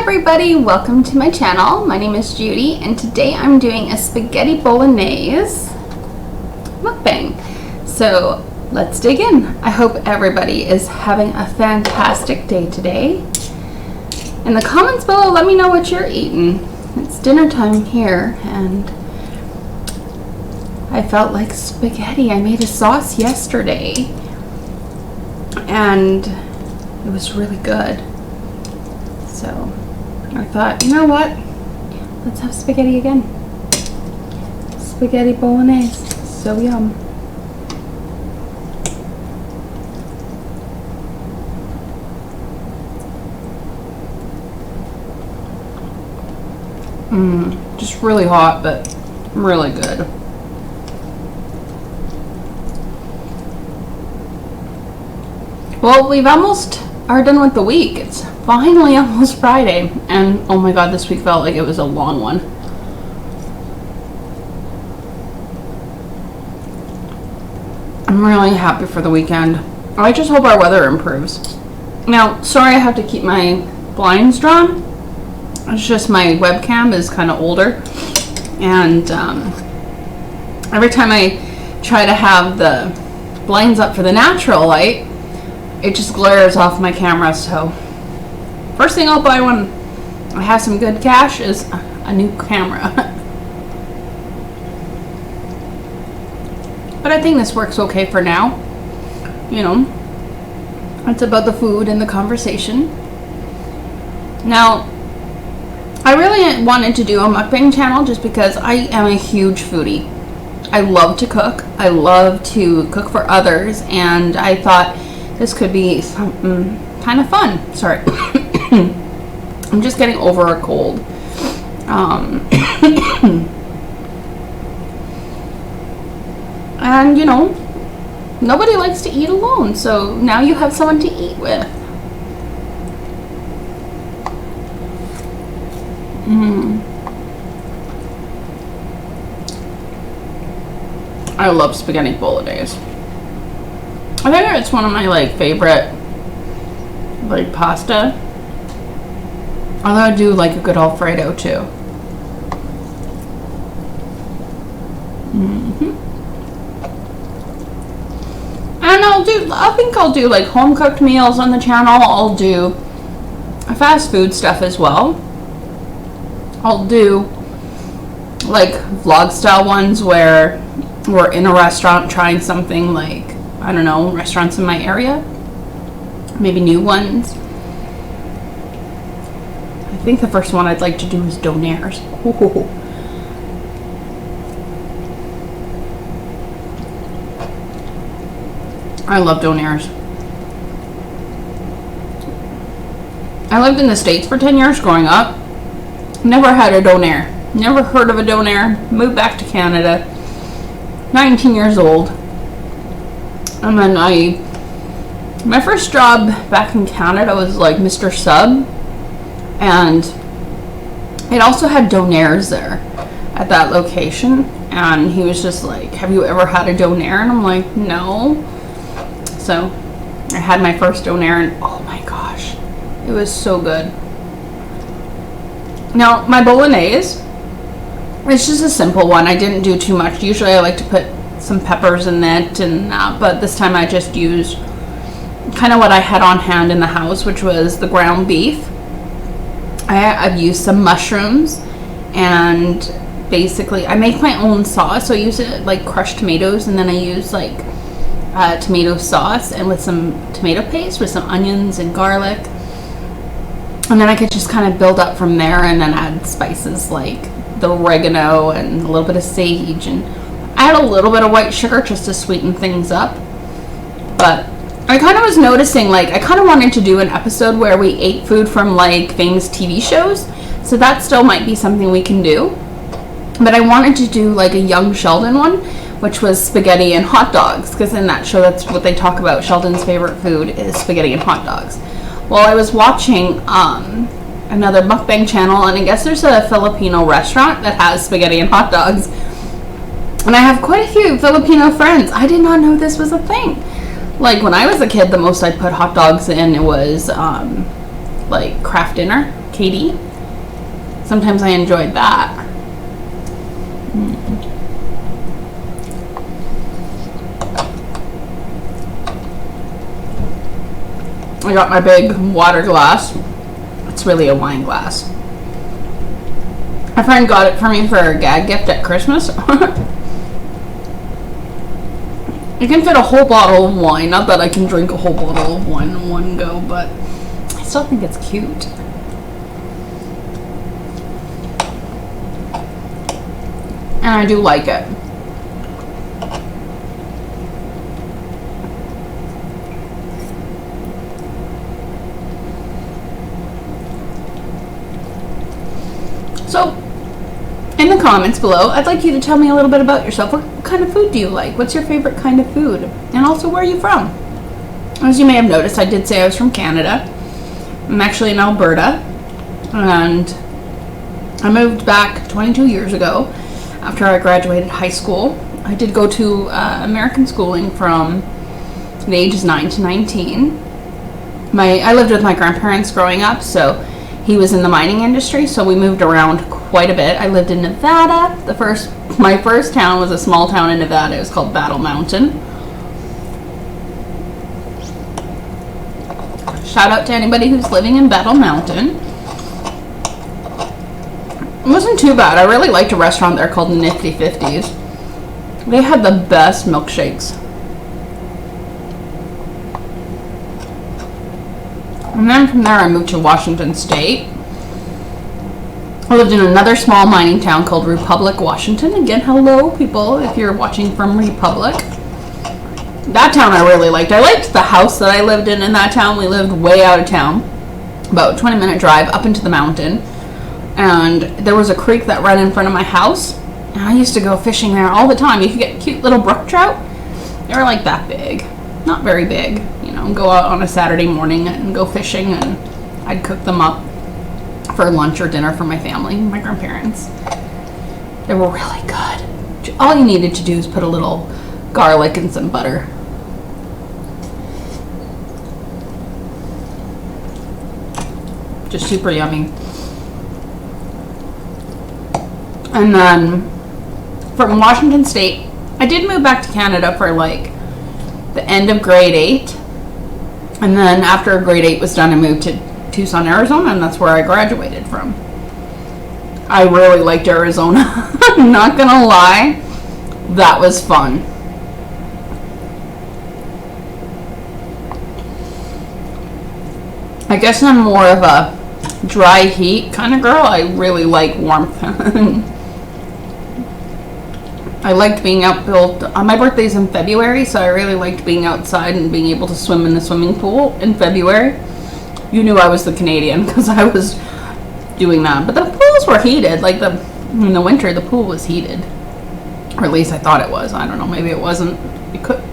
everybody, welcome to my channel. My name is Judy and today I'm doing a spaghetti bolognese mukbang. So let's dig in. I hope everybody is having a fantastic day today. In the comments below, let me know what you're eating. It's dinner time here and I felt like spaghetti. I made a sauce yesterday and it was really good. So I thought, you know what? Let's have spaghetti again. Spaghetti bolognese. So yum. Just really hot, but really good. Well, we've almost are done with the week. It's finally almost Friday, and oh my god, this week felt like it was a long one. I'm really happy for the weekend. I just hope our weather improves. Now, sorry I have to keep my blinds drawn. It's just my webcam is kind of older, and every time I try to have the blinds up for the natural light, it just glares off my camera. So first thing I'll buy when I have some good cash is a new camera. But I think this works okay for now. You know, it's about the food and the conversation. Now, I really wanted to do a mukbang channel just because I am a huge foodie. I love to cook. I love to cook for others, and I thought this could be something kind of fun. Sorry. I'm just getting over a cold. And you know, nobody likes to eat alone, so now you have someone to eat with. I love spaghetti bolognese. I think it's one of my favorite pasta. Although I do like a good Alfredo too. And I think I'll do home cooked meals on the channel. I'll do fast food stuff as well. I'll do vlog style ones where we're in a restaurant trying something, I don't know, restaurants in my area, maybe new ones. I think the first one I'd like to do is donaires. I love donaires. I lived in the States for 10 years growing up. Never had a donaire. Never heard of a donaire. Moved back to Canada. 19 years old. And then my first job back in Canada was Mr. Sub, and it also had donaires there at that location, and he was just like, have you ever had a donaire? And I'm like, no. So I had my first donaire, and oh my gosh, it was so good. Now my bolognese, it's just a simple one. I didn't do too much. Usually I like to put some peppers in it, and but this time I just used kind of what I had on hand in the house, which was the ground beef. I've used some mushrooms, and basically I make my own sauce. So I use it crushed tomatoes, and then I use tomato sauce and with some tomato paste with some onions and garlic, and then I could just kind of build up from there, and then add spices like the oregano and a little bit of sage, and I had a little bit of white sugar just to sweeten things up. But I kind of was noticing, I kind of wanted to do an episode where we ate food from famous TV shows, so that still might be something we can do. But I wanted to do a young Sheldon one, which was spaghetti and hot dogs, because in that show that's what they talk about. Sheldon's favorite food is spaghetti and hot dogs. Well, I was watching another mukbang channel, and I guess there's a Filipino restaurant that has spaghetti and hot dogs. And I have quite a few Filipino friends. I did not know this was a thing. When I was a kid, the most I'd put hot dogs in, it was like Kraft Dinner. Katie. Sometimes I enjoyed that. I got my big water glass. It's really a wine glass. A friend got it for me for a gag gift at Christmas. You can fit a whole bottle of wine. Not that I can drink a whole bottle of wine in one go, but I still think it's cute. And I do like it. So, in the comments below, I'd like you to tell me a little bit about yourself. What kind of food do you like? What's your favorite kind of food? And also, where are you from? As you may have noticed, I did say I was from Canada. I'm actually in Alberta. And I moved back 22 years ago after I graduated high school. I did go to American schooling from the ages 9 to 19. I lived with my grandparents growing up, so he was in the mining industry, so we moved around quite a bit. I lived in Nevada. My first town was a small town in Nevada. It was called Battle Mountain. Shout out to anybody who's living in Battle Mountain. It wasn't too bad. I really liked a restaurant there called Nifty 50s. They had the best milkshakes. And then from there I moved to Washington State. I lived in another small mining town called Republic, Washington. Again, hello people if you're watching from Republic. That town I really liked. I liked the house that I lived in that town. We lived way out of town. About a 20-minute drive up into the mountain. And there was a creek that ran in front of my house. And I used to go fishing there all the time. You could get cute little brook trout. They were like that big. Not very big. Go out on a Saturday morning and go fishing, and I'd cook them up for lunch or dinner for my family, my grandparents. They were really good. All you needed to do is put a little garlic and some butter. Just super yummy. And then from Washington State, I did move back to Canada for like the end of grade 8. And then after grade 8 was done, I moved to Tucson, Arizona, and that's where I graduated from. I really liked Arizona. I'm not gonna lie. That was fun. I guess I'm more of a dry heat kind of girl. I really like warmth. I liked being out. My birthday's in February, so I really liked being outside and being able to swim in the swimming pool in February. You knew I was the Canadian because I was doing that. But the pools were heated. Like in the winter, the pool was heated, or at least I thought it was. I don't know. Maybe it wasn't. It could.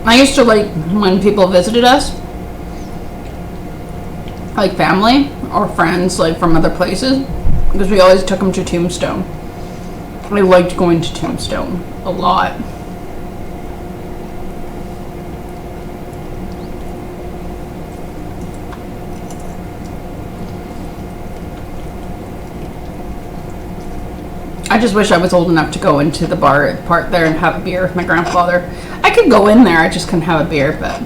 I used to like when people visited us. Like family or friends like from other places, because we always took them to Tombstone. I liked going to Tombstone a lot. I just wish I was old enough to go into the bar part there and have a beer with my grandfather. I could go in there, I just couldn't have a beer, but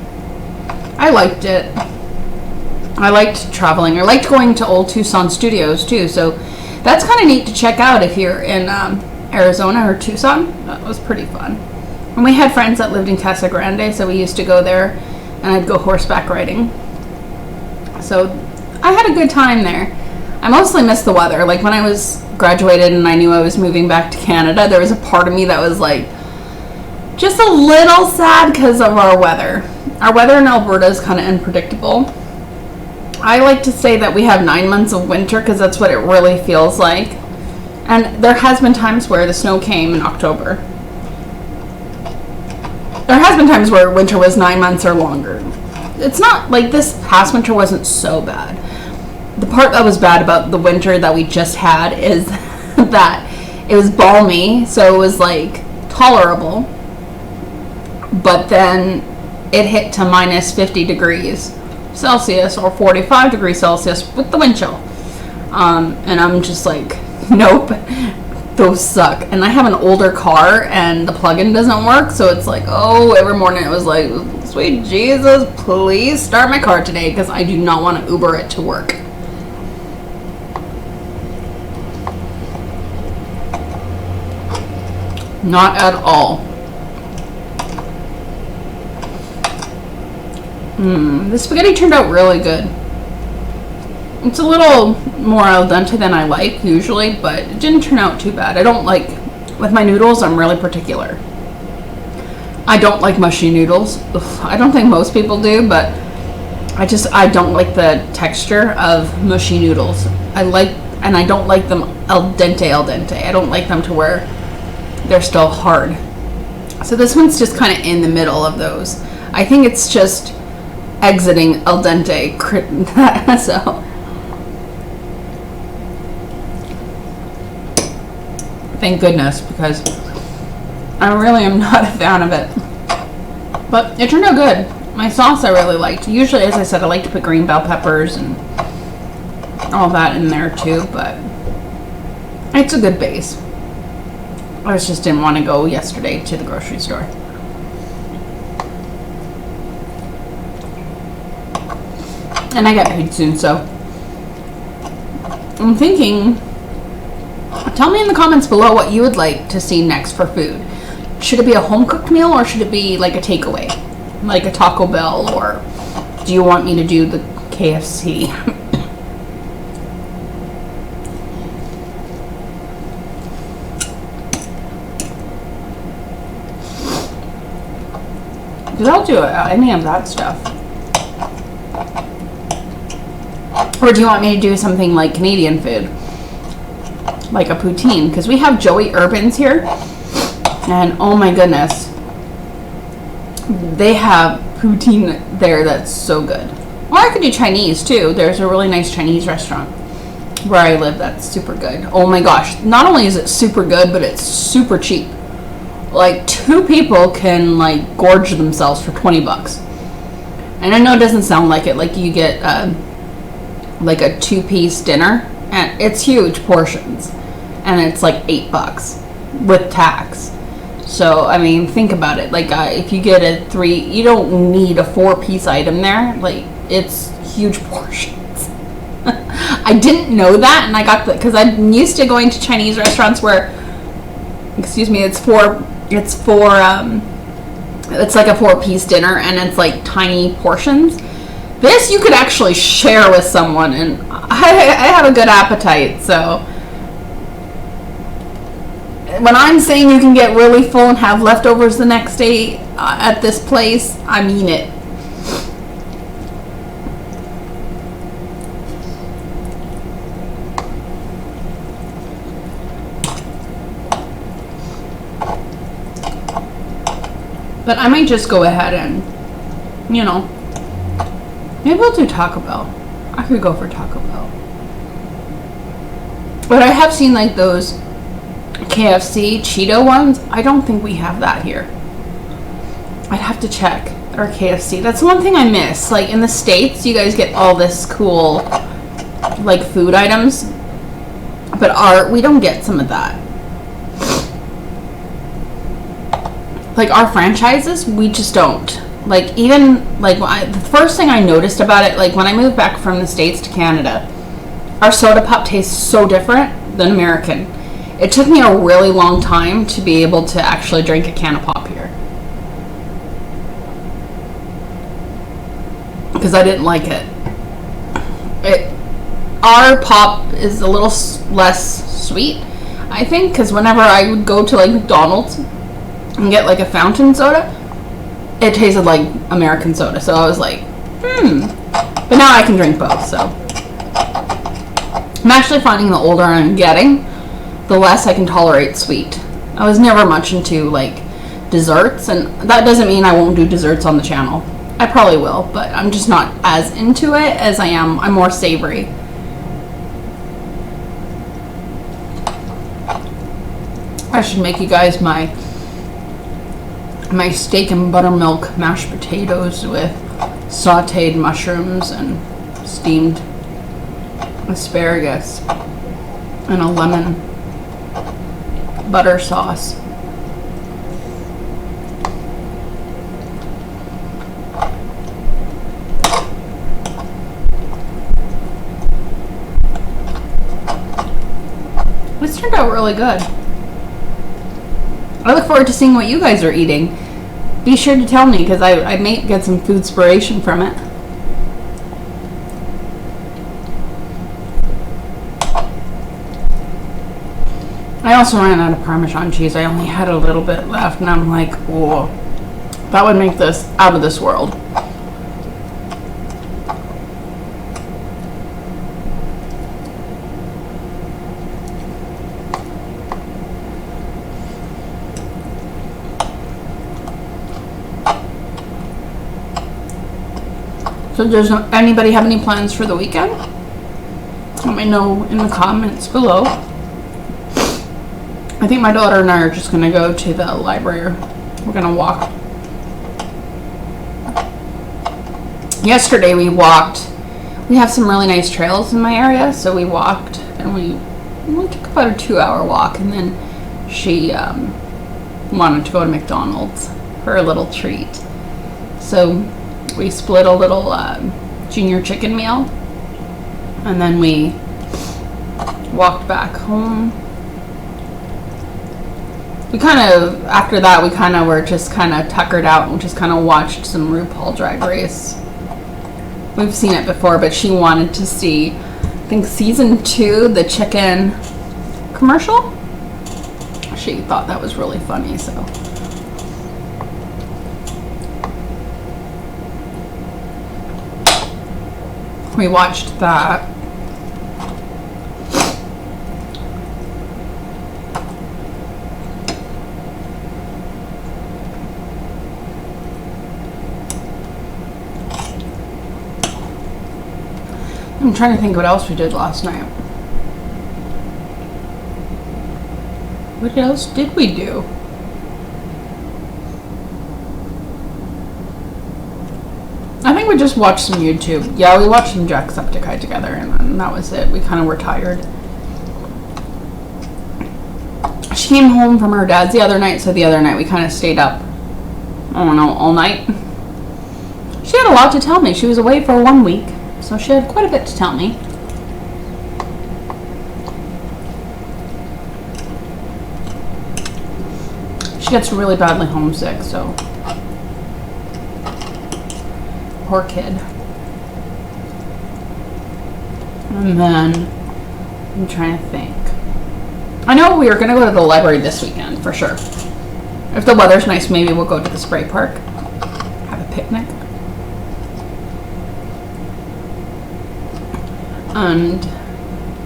I liked it. I liked traveling. I liked going to old Tucson studios too, so that's kind of neat to check out if you're in Arizona or Tucson. That was pretty fun. And we had friends that lived in Casa Grande, so we used to go there, and I'd go horseback riding. So I had a good time there. I mostly missed the weather. Like when I was graduated and I knew I was moving back to Canada, there was a part of me that was like just a little sad because of our weather. Our weather in Alberta is kind of unpredictable. I like to say that we have 9 months of winter because that's what it really feels like. And there has been times where the snow came in October. There has been times where winter was 9 months or longer. It's not like this past winter wasn't so bad. The part that was bad about the winter that we just had is that it was balmy, so it was like tolerable. but then it hit to minus 50 degrees Celsius or 45 degrees Celsius with the wind chill. And I'm just like, nope, those suck. And I have an older car and the plug-in doesn't work, so it's like, oh, every morning it was like, sweet Jesus, please start my car today, because I do not want to Uber it to work. Not at all. The spaghetti turned out really good. It's a little more al dente than I like usually, but it didn't turn out too bad. I don't like, with my noodles, I'm really particular. I don't like mushy noodles. Ugh, I don't think most people do, but I don't like the texture of mushy noodles. And I don't like them al dente. I don't like them to where they're still hard. So this one's just kind of in the middle of those. I think it's just exiting al dente. So thank goodness, because I really am not a fan of it. But it turned out good. My sauce I really liked. Usually, as I said, I like to put green bell peppers and all that in there too, but it's a good base. I just didn't want to go yesterday to the grocery store. And I get paid soon, so I'm thinking, tell me in the comments below what you would like to see next for food. Should it be a home-cooked meal, or should it be like a takeaway? Like a Taco Bell, or do you want me to do the KFC? Because I'll do any of that stuff. Or do you want me to do something like Canadian food? Like a poutine? Because we have Joey Urban's here. And oh my goodness. They have poutine there that's so good. Or I could do Chinese too. There's a really nice Chinese restaurant where I live that's super good. Oh my gosh. Not only is it super good, but it's super cheap. Like 2 people can like gorge themselves for 20 bucks. And I know it doesn't sound like it. Like you get like a 2-piece dinner, and it's huge portions, and it's like 8 bucks with tax. So I mean, think about it. Like if you get a 3, you don't need a 4-piece item there. Like it's huge portions. I didn't know that, and I got the, because I'm used to going to Chinese restaurants where, excuse me, it's like a 4-piece dinner, and it's like tiny portions. This you could actually share with someone, and I have a good appetite, so when I'm saying you can get really full and have leftovers the next day at this place, I mean it. But I might just go ahead and, you know, maybe we'll do Taco Bell. I could go for Taco Bell. But I have seen like those KFC Cheeto ones. I don't think we have that here. I'd have to check our KFC. That's one thing I miss. Like in the States, you guys get all this cool like food items. But we don't get some of that. Like our franchises, we just don't. Like even like the first thing I noticed about it, like when I moved back from the States to Canada, our soda pop tastes so different than American. It took me a really long time to be able to actually drink a can of pop here, because I didn't like it. Our pop is a little less sweet, I think, because whenever I would go to like McDonald's and get like a fountain soda, it tasted like American soda. So I was like, But now I can drink both, so. I'm actually finding the older I'm getting, the less I can tolerate sweet. I was never much into like desserts, and that doesn't mean I won't do desserts on the channel. I probably will, but I'm just not as into it as I am. I'm more savory. I should make you guys my my steak and buttermilk mashed potatoes with sauteed mushrooms and steamed asparagus and a lemon butter sauce. This turned out really good. I look forward to seeing what you guys are eating. Be sure to tell me, because I may get some food inspiration from it. I also ran out of Parmesan cheese. I only had a little bit left, and I'm like, oh, that would make this out of this world. So does anybody have any plans for the weekend? Let me know in the comments below. I think my daughter and I are just going to go to the library. We're going to walk. Yesterday we walked. We have some really nice trails in my area, so we walked and we took about a 2-hour walk, and then she wanted to go to McDonald's for a little treat. So we split a little junior chicken meal, and then we walked back home. We after that, we were just tuckered out and just watched some RuPaul Drag Race. We've seen it before, but she wanted to see, I think, season 2, the chicken commercial. She thought that was really funny, so. We watched that. I'm trying to think what else we did last night. What else did we do? I think we just watched some YouTube. Yeah, we watched some Jacksepticeye together, and then that was it. We were tired. She came home from her dad's the other night, so the other night we stayed up, I don't know, all night. She had a lot to tell me. She was away for 1 week, so she had quite a bit to tell me. She gets really badly homesick, so. Poor kid. And then I'm trying to think. I know we are going to go to the library this weekend for sure. If the weather's nice, maybe we'll go to the spray park, have a picnic. And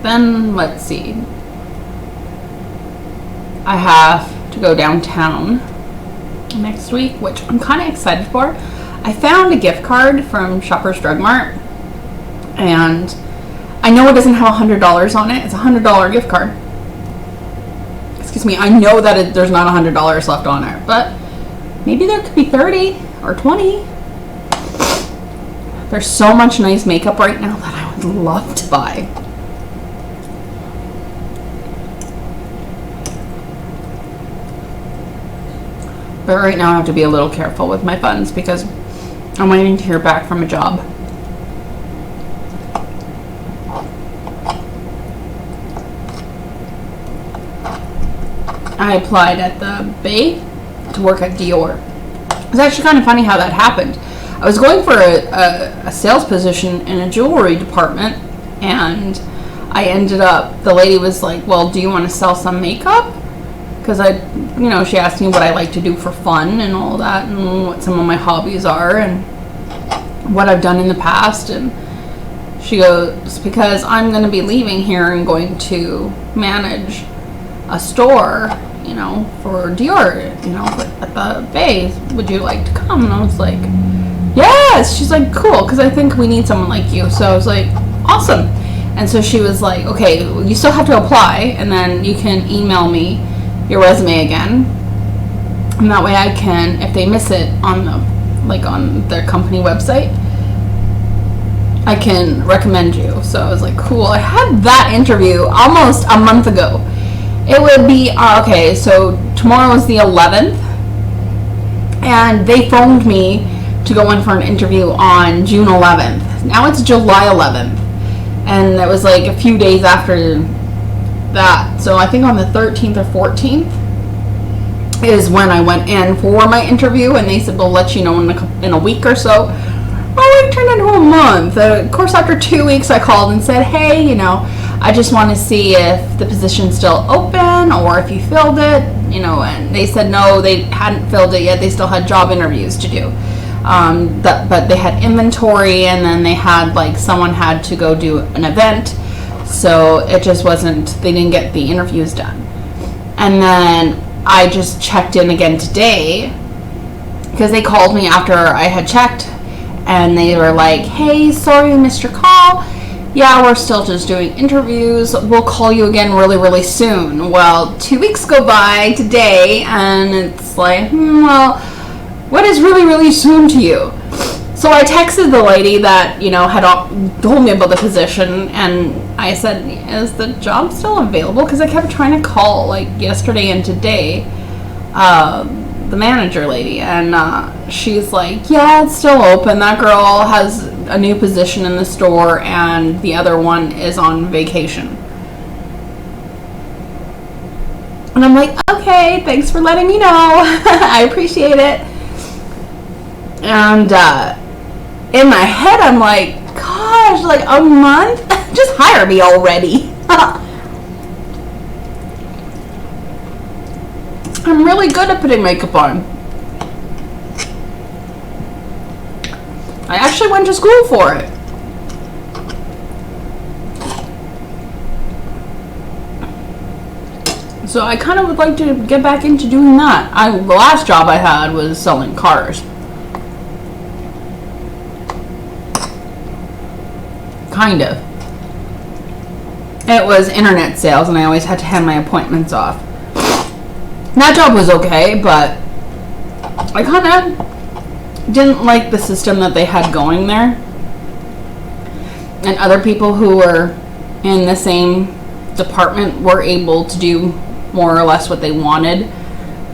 then let's see. I have to go downtown next week, which I'm kind of excited for. I found a gift card from Shoppers Drug Mart, and I know it doesn't have $100 on it. It's a $100 gift card. Excuse me, I know that there's not $100 left on it, but maybe there could be 30 or 20. There's so much nice makeup right now that I would love to buy. But right now I have to be a little careful with my funds because I'm waiting to hear back from a job. I applied at the Bay to work at Dior. It's actually kind of funny how that happened. I was going for a sales position in a jewelry department, and I ended up, the lady was like, well, do you want to sell some makeup? Because she asked me what I like to do for fun and all that, and what some of my hobbies are, and what I've done in the past. And she goes, because I'm going to be leaving here and going to manage a store, for Dior, at the Bay. Would you like to come? And I was like, yes. She's like, cool, because I think we need someone like you. So I was like, awesome. And so she was like, okay, you still have to apply, and then you can email me your resume again. And that way I can, if they miss it on on their company website, I can recommend you. So I was like, cool. I had that interview almost a month ago. It would be, okay, so tomorrow is the 11th, and they phoned me to go in for an interview on June 11th. Now it's July 11th, and it was like a few days after that. So I think on the 13th or 14th is when I went in for my interview, and they said, we'll let you know in a week or so. Oh, it turned into a month. Of course, after 2 weeks, I called and said, hey, I just want to see if the position's still open or if you filled it, and they said no, they hadn't filled it yet. They still had job interviews to do. But they had inventory, and then they had someone had to go do an event. So it just wasn't, they didn't get the interviews done. And then I just checked in again today because they called me after I had checked, and they were like, hey, sorry we missed your call. Yeah, we're still just doing interviews. We'll call you again really, really soon. Well, 2 weeks go by today, and it's like, well, what is really, really soon to you? So I texted the lady that, had told me about the position, and I said, is the job still available? Because I kept trying to call, yesterday and today, the manager lady, and she's like, yeah, it's still open. That girl has a new position in the store, and the other one is on vacation. And I'm like, okay, thanks for letting me know. I appreciate it. And in my head, I'm like, gosh, a month? Just hire me already. I'm really good at putting makeup on. I actually went to school for it. So I kind of would like to get back into doing that. The last job I had was selling cars. Kind of. It was internet sales, and I always had to hand my appointments off. That job was okay, but I kind of didn't like the system that they had going there. And other people who were in the same department were able to do more or less what they wanted,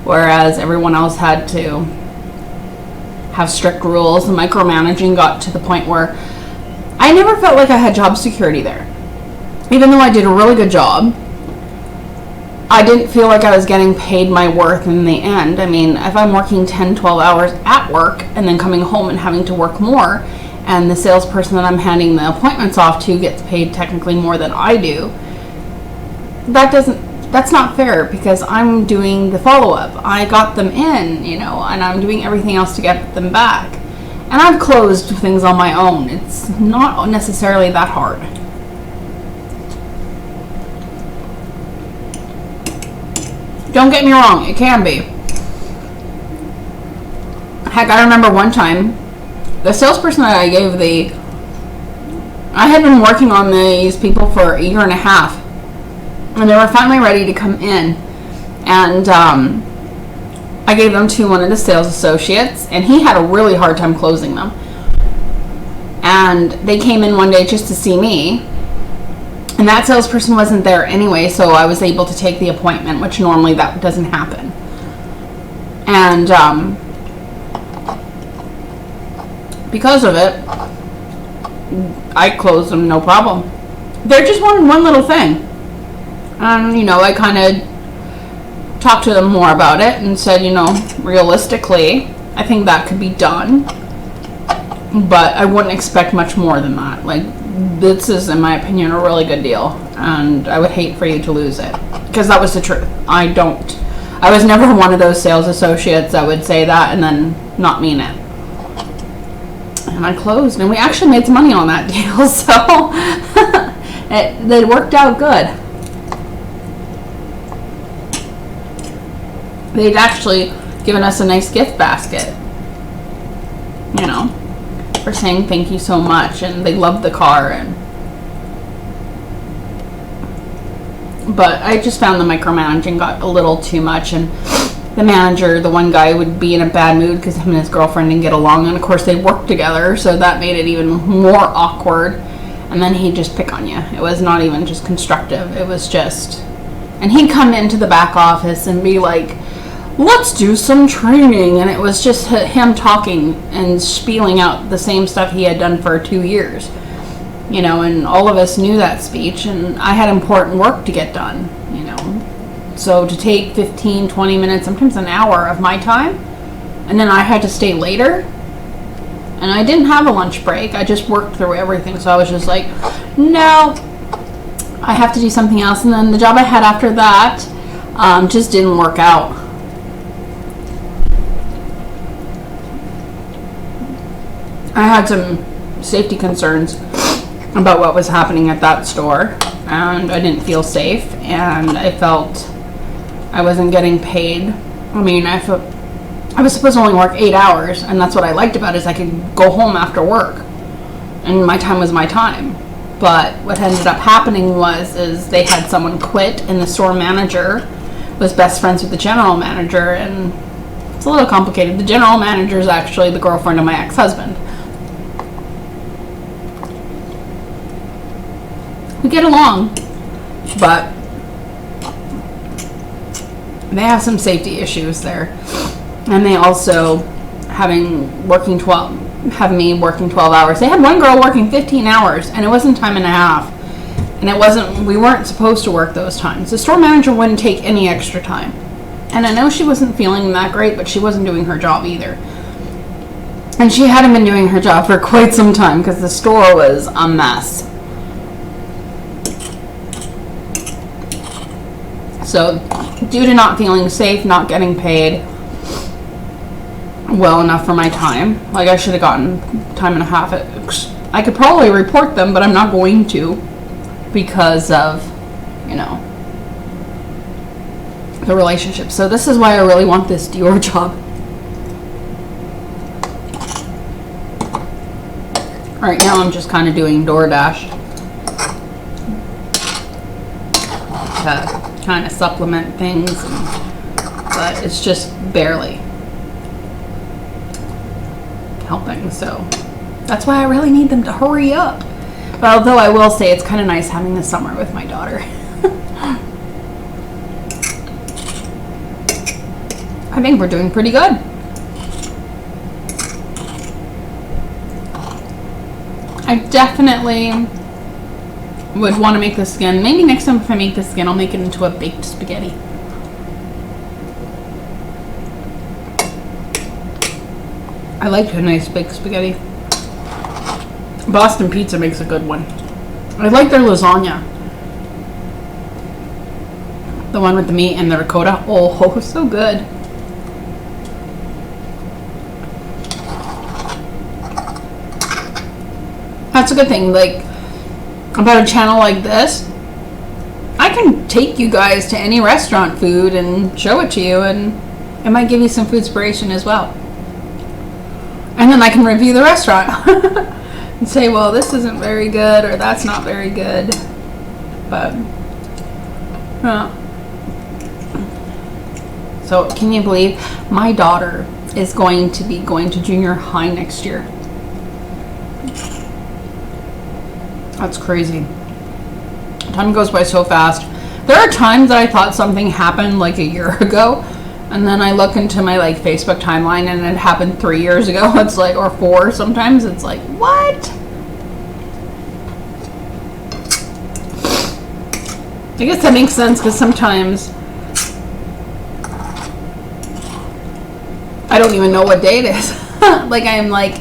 whereas everyone else had to have strict rules. The micromanaging got to the point where I never felt like I had job security there. Even though I did a really good job, I didn't feel like I was getting paid my worth in the end. I mean, if I'm working 10, 12 hours at work and then coming home and having to work more, and the salesperson that I'm handing the appointments off to gets paid technically more than I do, that's not fair, because I'm doing the follow-up. I got them in, and I'm doing everything else to get them back. And I've closed things on my own. It's not necessarily that hard. Don't get me wrong, it can be. Heck, I remember one time, the salesperson that I gave I had been working on these people for a year and a half, and they were finally ready to come in, and I gave them to one of the sales associates, and he had a really hard time closing them. And they came in one day just to see me, and that salesperson wasn't there anyway, so I was able to take the appointment, which normally that doesn't happen. And because of it, I closed them no problem. They just wanted one little thing. And, I kind of talked to them more about it and said, realistically, I think that could be done. But I wouldn't expect much more than that. This is, in my opinion, a really good deal, and I would hate for you to lose it, because that was the truth. I was never one of those sales associates that would say that and then not mean it. And I closed, and we actually made some money on that deal, so it worked out good. They'd actually given us a nice gift basket, for saying thank you so much, and they loved the car. But I just found the micromanaging got a little too much, and the manager, the one guy, would be in a bad mood because him and his girlfriend didn't get along, and of course they worked together, so that made it even more awkward. And then he'd just pick on you. It was not even just constructive. It was just, and he'd come into the back office and be like, let's do some training, and it was just him talking and spieling out the same stuff he had done for 2 years, you know. And all of us knew that speech, and I had important work to get done, you know. So to take 15, 20 minutes, sometimes an hour of my time, and then I had to stay later, and I didn't have a lunch break. I just worked through everything, so I was just like, no, I have to do something else. And then the job I had after that just didn't work out. I had some safety concerns about what was happening at that store, and I didn't feel safe, and I felt I wasn't getting paid. I mean, I was supposed to only work 8 hours, and that's what I liked about it, is I could go home after work, and my time was my time. But what ended up happening is they had someone quit, and the store manager was best friends with the general manager, and it's a little complicated. The general manager is actually the girlfriend of my ex-husband. We get along, but they have some safety issues there, and they also have me working 12 hours. They had one girl working 15 hours, and it wasn't time and a half, and we weren't supposed to work those times. The store manager wouldn't take any extra time, and I know she wasn't feeling that great, but she wasn't doing her job either, and she hadn't been doing her job for quite some time because the store was a mess. So, due to not feeling safe, not getting paid well enough for my time, like I should have gotten time and a half. I could probably report them, but I'm not going to because of, you know, the relationship. So this is why I really want this Dior job. Right now I'm just kind of doing DoorDash to kind of supplement things, but it's just barely helping, so that's why I really need them to hurry up. But although I will say it's kind of nice having the summer with my daughter. I think we're doing pretty good. I definitely would want to make this again. Maybe next time if I make this again, I'll make it into a baked spaghetti. I like a nice baked spaghetti. Boston Pizza makes a good one. I like their lasagna. The one with the meat and the ricotta. Oh, so good. That's a good thing. Like, about a channel like this, I can take you guys to any restaurant food and show it to you, and it might give you some food inspiration as well. And then I can review the restaurant and say, well, this isn't very good, or that's not very good. But so can you believe my daughter is going to be going to junior high next year? That's crazy. Time goes by so fast. There are times that I thought something happened like a year ago, and then I look into my like Facebook timeline and it happened 3 years ago. It's like, or 4 sometimes. It's like, what? I guess that makes sense because sometimes I don't even know what day it is. Like I'm like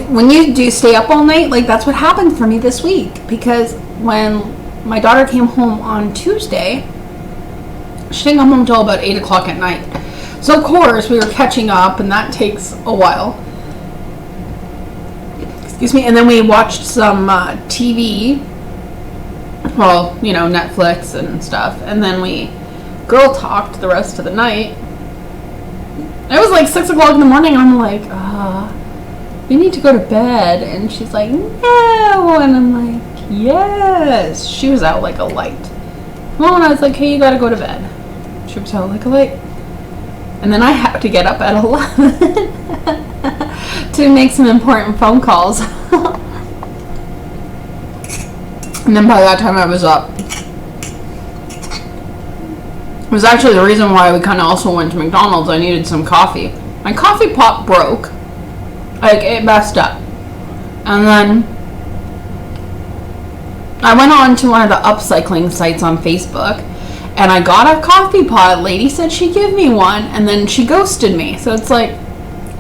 when you do stay up all night, like that's what happened for me this week, because when my daughter came home on Tuesday, she didn't come home until about 8 o'clock at night. So of course we were catching up, and that takes a while. Excuse me. And then we watched some TV, well, you know, Netflix and stuff, and then we girl talked the rest of the night. It was like 6 o'clock in the morning, and I'm like, we need to go to bed. And she's like, no. And I'm like, yes. She was out like a light. Well, and I was like, hey, you gotta go to bed. She was out like a light. And then I have to get up at 11 to make some important phone calls. And then by that time I was up. It was actually the reason why we kind of also went to McDonald's. I needed some coffee. My coffee pot broke. Like, it messed up. And then I went on to one of the upcycling sites on Facebook, and I got a coffee pot. Lady said she'd give me one, and then she ghosted me. So it's like,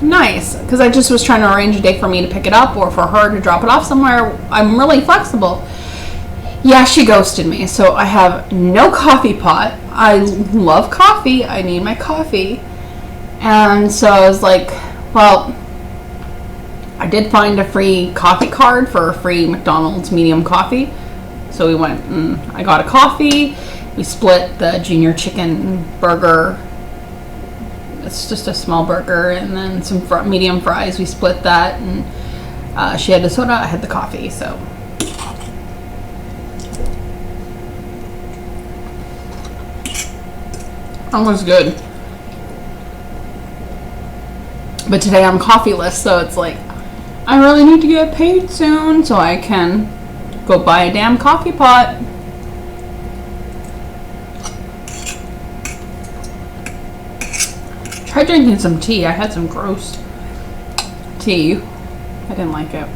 nice, because I just was trying to arrange a day for me to pick it up or for her to drop it off somewhere. I'm really flexible. Yeah, she ghosted me, so I have no coffee pot. I love coffee. I need my coffee. And so I was like, well, I did find a free coffee card for a free McDonald's medium coffee. So we went and I got a coffee. We split the junior chicken burger. It's just a small burger, and then some medium fries. We split that, and she had the soda, I had the coffee. So that was good. But today I'm coffeeless, so it's like, I really need to get paid soon so I can go buy a damn coffee pot. Tried drinking some tea. I had some gross tea. I didn't like it.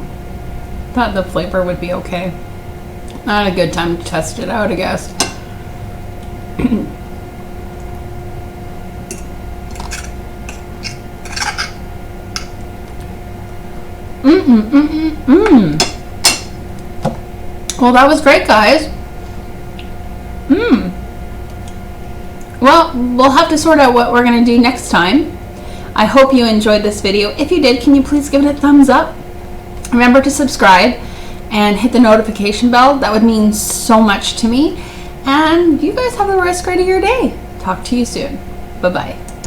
Thought the flavor would be okay. Not a good time to test it out, I guess. Well, that was great, guys. Well, we'll have to sort out what we're going to do next time. I hope you enjoyed this video. If you did, can you please give it a thumbs up? Remember to subscribe and hit the notification bell. That would mean so much to me. And you guys have the rest great of your day. Talk to you soon. Bye-bye.